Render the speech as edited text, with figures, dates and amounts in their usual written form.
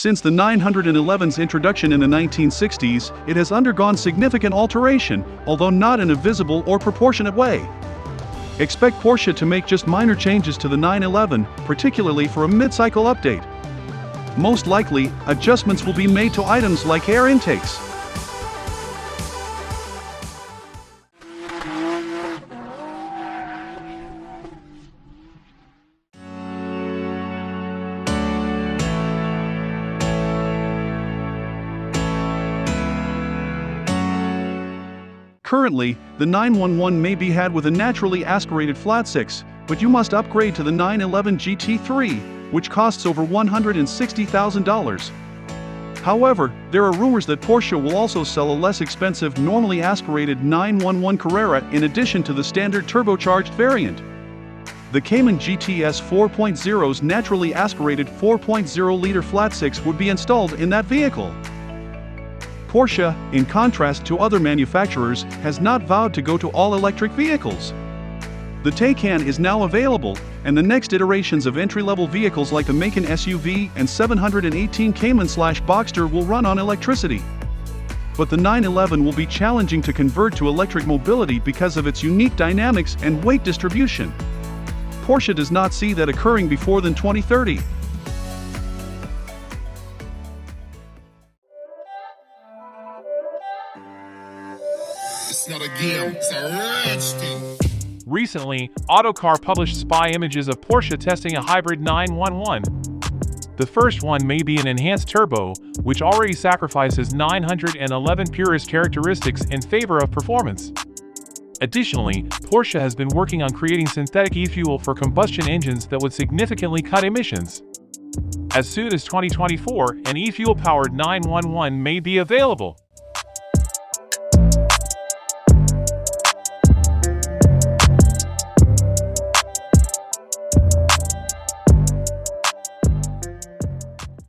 Since the 911's introduction in the 1960s, it has undergone significant alteration, although not in a visible or proportionate way. Expect Porsche to make just minor changes to the 911, particularly for a mid-cycle update. Most likely, adjustments will be made to items like air intakes. Currently, the 911 may be had with a naturally aspirated flat-six, but you must upgrade to the 911 GT3, which costs over $160,000. However, there are rumors that Porsche will also sell a less expensive, normally aspirated 911 Carrera in addition to the standard turbocharged variant. The Cayman GTS 4.0's naturally aspirated 4.0-liter flat-six would be installed in that vehicle. Porsche, in contrast to other manufacturers, has not vowed to go to all-electric vehicles. The Taycan is now available, and the next iterations of entry-level vehicles like the Macan SUV and 718 Cayman/Boxster will run on electricity. But the 911 will be challenging to convert to electric mobility because of its unique dynamics and weight distribution. Porsche does not see that occurring before than 2030. It's not a game, it's a rich thing. Recently, Autocar published spy images of Porsche testing a hybrid 911. The first one may be an enhanced turbo, which already sacrifices 911 purist characteristics in favor of performance. Additionally, Porsche has been working on creating synthetic e-fuel for combustion engines that would significantly cut emissions. As soon as 2024, an e-fuel-powered 911 may be available.